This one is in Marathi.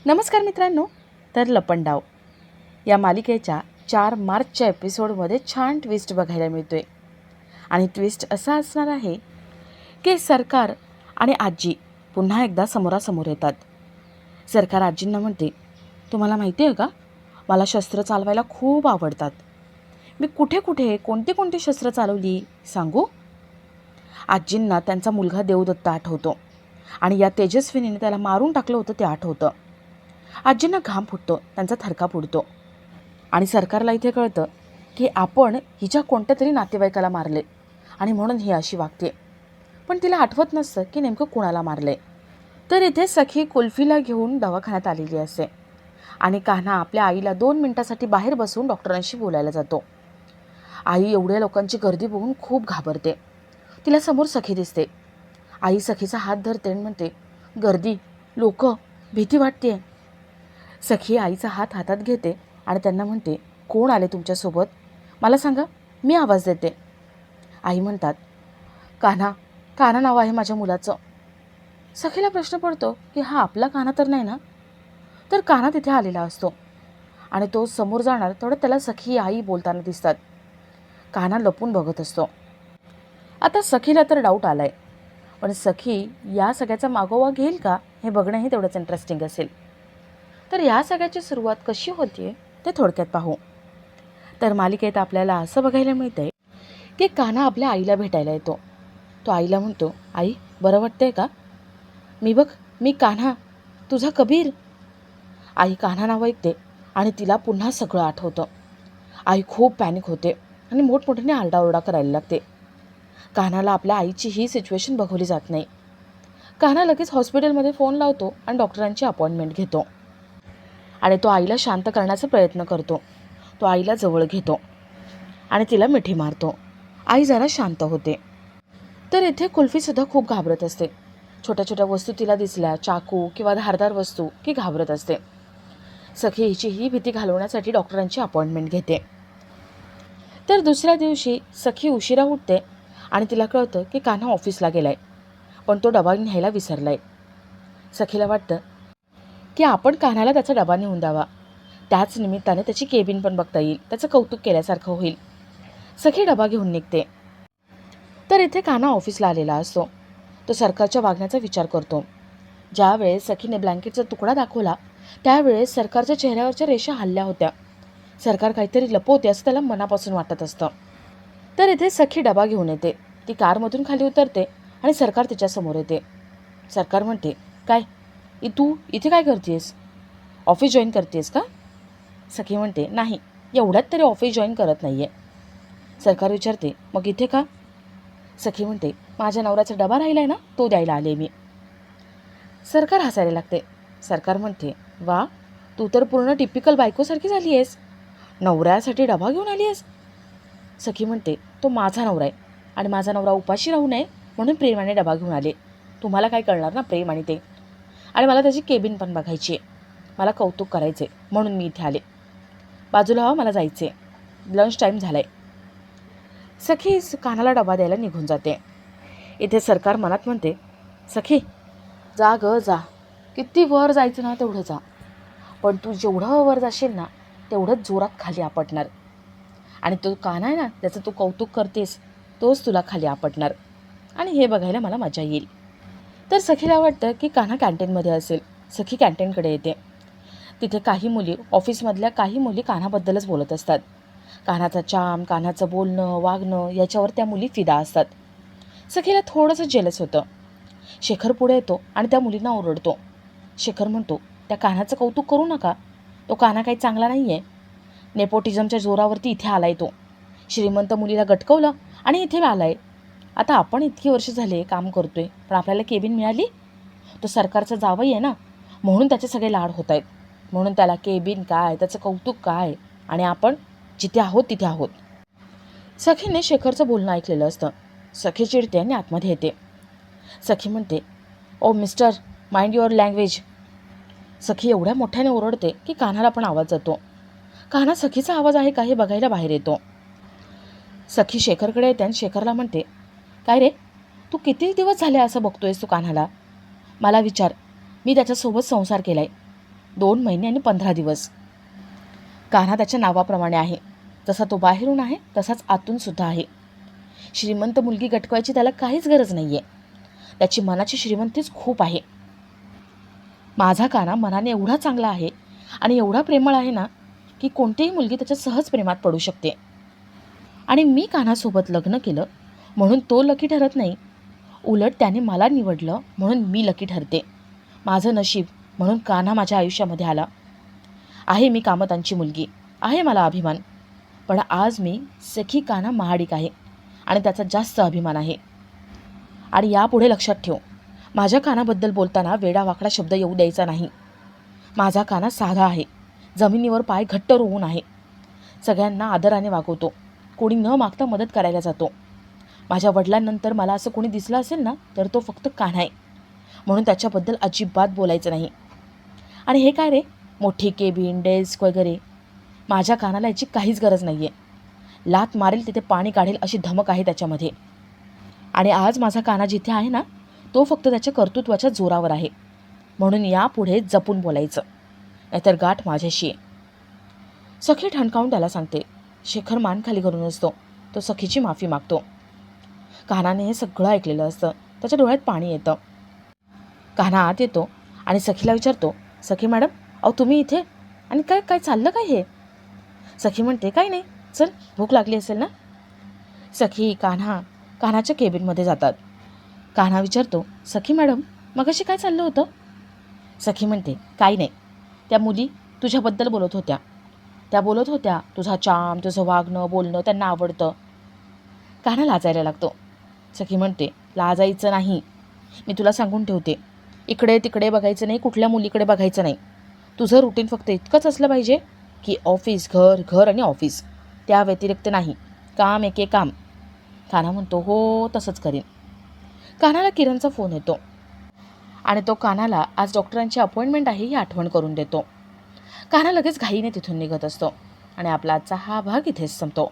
नमस्कार मित्रांनो. तर लपंडाव या मालिकेच्या 4 मार्चच्या एपिसोडमध्ये छान ट्विस्ट बघायला मिळतोय. आणि ट्विस्ट असा असणार आहे की सरकार आणि आजी पुन्हा एकदा समोरासमोर येतात. सरकार आजींना म्हणते, तुम्हाला माहिती आहे का, मला शस्त्र चालवायला खूप आवडतात. मी कुठे कुठे कोणती कोणती शस्त्र चालवली सांगू. आजींना त्यांचा मुलगा देवदत्त आठवतो आणि या तेजस्विनीने त्याला मारून टाकलं होतं ते आठवतं. आजींना घाम फुटतो, त्यांचा थरकाप उडतो. आणि सरकारला इथे कळतं की आपण हिच्या कोणत्या तरी नातेवाईकाला मारले आणि म्हणून ही अशी वागते. पण तिला आठवत नसतं की नेमकं कुणाला मारले. तर इथे सखी कुल्फीला घेऊन दवाखान्यात आलेली असते आणि कान्हा आपल्या आईला 2 मिनिटासाठी बाहेर बसून डॉक्टरांशी बोलायला जातो. आई एवढ्या लोकांची गर्दी बघून खूप घाबरते. तिला समोर सखी दिसते. आई सखीचा हात धरते आणि म्हणते, गर्दी, लोक, भीती वाटते. सखी आईचा हात हातात घेते आणि त्यांना म्हणते, कोण आले तुमच्यासोबत, मला सांगा, मी आवाज देते. आई म्हणतात, कान्हा. कान्हा नाव आहे माझ्या मुलाचं. सखीला प्रश्न पडतो की हा आपला कान्हा तर नाही ना. तर कान्हा तिथे आलेला असतो आणि तो समोर जाणार तेवढं त्याला सखी आई बोलताना दिसतात. कान्हा लपून बघत असतो. आता सखीला तर डाऊट आलाय, पण सखी या सगळ्याचा मागोवा घेईल का हे बघणंही तेवढंच इंटरेस्टिंग असेल. तर या सगळ्याची सुरुवात कशी होते ते थोडक्यात पाहू. तर मालिकेत आपल्याला असं बघायला मिळतंय की कान्हा आपल्या आईला भेटायला येतो. तो आईला म्हणतो, आई बरं वाटतंय का, मी कान्हा, तुझा कबीर. आई कान्हा नाव ऐकते आणि तिला पुन्हा सगळं आठवतं. आई खूप पॅनिक होते आणि मोठमोठ्याने आरडाओरडा करायला लागते. कान्हाला आपल्या आईची ही सिच्युएशन बघवली जात नाही. कान्हा लगेच हॉस्पिटलमध्ये फोन लावतो आणि डॉक्टरांची अपॉइंटमेंट घेतो आणि तो आईला शांत करण्याचा प्रयत्न करतो. तो आईला जवळ घेतो आणि तिला मिठी मारतो. आई जरा शांत होते. तर इथे कुल्फीसुद्धा खूप घाबरत असते. छोट्या छोट्या वस्तू तिला दिसल्या, चाकू किंवा धारदार वस्तू, की घाबरत असते. सखी हिची ही भीती घालवण्यासाठी डॉक्टरांची अपॉइंटमेंट घेते. तर दुसऱ्या दिवशी सखी उशिरा उठते आणि तिला कळतं की कान्हा ऑफिसला गेलाय, पण तो डबा न्यायला विसरलाय. सखीला वाटतं की आपण कान्हाला त्याचा डबा नेऊन द्यावा. त्याच निमित्ताने त्याची केबिन पण बघता येईल, त्याचं कौतुक केल्यासारखं होईल. सखी डबा घेऊन निघते. तर इथे कान्हा ऑफिसला आलेला असतो. तो सरकारच्या वागण्याचा विचार करतो. ज्यावेळेस सखीने ब्लँकेटचा तुकडा दाखवला त्यावेळेस सरकारच्या चेहऱ्यावरच्या रेषा हलल्या होत्या. सरकार काहीतरी लपवते असं त्याला मनापासून वाटत असतं. तर इथे सखी डबा घेऊन येते. ती कारमधून खाली उतरते आणि सरकार तिच्यासमोर येते. सरकार म्हणते, काय तू इथे काय करतेस, ऑफिस जॉईन करतेस का. सखी म्हणते, नाही, एवढ्यात तरी ऑफिस जॉईन करत नाही आहे. सरकार विचारते, मग इथे का. सखी म्हणते, माझ्या नवऱ्याचा डबा राहिला आहे ना, तो द्यायला आले मी. सरकार हसायला लागते. सरकार म्हणते, वा, तू तर पूर्ण टिपिकल बायकोसारखी झाली आहेस, नवऱ्यासाठी डबा घेऊन आली आहेस. सखी म्हणते, तो माझा नवरा आहे आणि माझा नवरा उपाशी राहू नये म्हणून प्रेमाने डबा घेऊन आले. तुम्हाला काय कळणार ना प्रेम आणि ते. आणि मला त्याची केबिन पण बघायची आहे, मला कौतुक करायचे म्हणून मी इथे आले. बाजूला व्हा, मला जायचे, लंच टाईम झाला आहे. सखी कान्हाला डबा द्यायला निघून जाते. इथे सरकार मनात म्हणते, सखी जा ग जा, किती वर जायचं ना तेवढं जा, पण तू जेवढं वर जाशील ना तेवढंच जोरात खाली आपटणार. आणि तो कान्हा आहे ना, त्याचं तू कौतुक करतेस तोच तुला खाली आपटणार आणि हे बघायला मला मजा येईल. तर सखीला वाटतं की कान्हा कॅन्टीनमध्ये असेल. सखी कॅन्टीनकडे येते. तिथे काही मुली, ऑफिसमधल्या काही मुली कान्हाबद्दलच बोलत असतात. कान्हाचा चाम, कान्हाचं बोलणं वागणं याच्यावर त्या मुली फिदा असतात. सखीला थोडंसं जेलस होतं. शेखर पुढे येतो आणि त्या मुलींना ओरडतो. शेखर म्हणतो, त्या कान्हाचं कौतुक करू नका, तो कान्हा काही चांगला नाही आहे. नेपोटिझमच्या जोरावरती इथे आलाय तो, श्रीमंत मुलीला गटकवलं आणि इथे आलाय. आता आपण इतकी वर्ष झाले काम करतोय, पण आपल्याला केबिन मिळाली. तो सरकारचा जावई आहे ना, म्हणून त्याचे सगळे लाड होत आहेत, म्हणून त्याला केबिन काय, त्याचं कौतुक काय, आणि आपण जिथे आहोत तिथे आहोत. सखीने शेखरचं बोलणं ऐकलेलं असतं. सखी चिडते आणि आतमध्ये येते. सखी म्हणते, ओ मिस्टर, माइंड युअर लँग्वेज. सखी एवढ्या मोठ्याने ओरडते की कान्हाला पण आवाज जातो. कान्हा सखीचा आवाज आहे का हे बघायला बाहेर येतो. सखी शेखरकडे येते आणि शेखरला म्हणते, काय रे, तू किती दिवस झाले असं बघतोयस तू कान्हाला, मला विचार, मी त्याच्यासोबत संसार केलाय, 2 महिने आणि 15 दिवस. कान्हा त्याच्या नावाप्रमाणे आहे. जसा तो बाहेरून आहे तसाच आतून सुद्धा आहे. श्रीमंत मुलगी गटकवायची त्याला काहीच गरज नाही आहे. त्याची मनाची श्रीमंतीच खूप आहे. माझा कान्हा मनाने एवढा चांगला आहे आणि एवढा प्रेमळ आहे ना, की कोणतीही मुलगी त्याच्या सहज प्रेमात पडू शकते. आणि मी कान्हासोबत लग्न केलं म्हणून तो लकी ठरत नाही. उलट त्याने मला निवडलं म्हणून मी लकी ठरते. माझं नशीब म्हणून कान्हा माझ्या आयुष्यामध्ये आला. आहे मी कामतांची मुलगी, आहे मला अभिमान. पण आज मी सखी कान्हा महाडिक आहे आणि त्याचा जास्त अभिमान आहे. आणि यापुढे लक्षात ठेव, माझ्या कानाबद्दल बोलताना वेडावाकडा शब्द येऊ द्यायचा नाही. माझा कान्हा साधा आहे, जमिनीवर पाय घट्ट रोवून आहे. सगळ्यांना आदराने वागवतो, कोणी न मागता मदत करायला जातो. माझ्या वडिलांनंतर मला असं कोणी दिसलं असेल ना, तर तो फक्त कान्हा आहे. म्हणून त्याच्याबद्दल अजिबात बोलायचं नाही. आणि हे काय रे, मोठी केबिन, डेस्क वगैरे, माझ्या कानाला याची काहीच गरज नाही आहे. लात मारेल तिथे पाणी काढेल अशी धमक आहे त्याच्यामध्ये. आणि आज माझा कान्हा जिथे आहे ना, तो फक्त त्याच्या कर्तृत्वाच्या जोरावर आहे. म्हणून यापुढे जपून बोलायचं, नाहीतर गाठ माझ्याशी आहे. सखी ठणकावून त्याला सांगते. शेखर मान खाली करून असतो. तो सखीची माफी मागतो. कान्हाने हे सगळं ऐकलेलं असतं. त्याच्या डोळ्यात पाणी येतं. कान्हा आत येतो आणि सखीला विचारतो, सखी मॅडम, अहो तुम्ही इथे आणि काय काय चाललं काय हे? सखी म्हणते, काही नाही, चल भूक लागली असेल ना. सखी कान्हाच्या केबिनमध्ये जातात. कान्हा विचारतो, सखी मॅडम, मगाशी काय चाललं होतं? सखी म्हणते, काही नाही, त्या मुली तुझ्याबद्दल बोलत होत्या. त्या बोलत होत्या तुझा चाम, तुझं वागणं बोलणं त्यांना आवडतं. कान्हा लाजायला लागतो. सखी म्हणते, लाजायचं नाही, मी तुला सांगून ठेवते, इकडे तिकडे बघायचं नाही, कुठल्या मुलीकडे बघायचं नाही. तुझं रुटीन फक्त इतकंच असलं पाहिजे की ऑफिस, घर, घर आणि ऑफिस, त्या व्यतिरिक्त नाही. काम एके काम. कान्हा म्हणतो, हो तसंच करेन. कान्हाला किरणचा फोन येतो आणि तो कान्हाला आज डॉक्टरांची अपॉइंटमेंट आहे ही आठवण करून देतो. कान्हा लगेच घाईने तिथून निघत असतो आणि आपला आजचा हा भाग इथेच संपतो.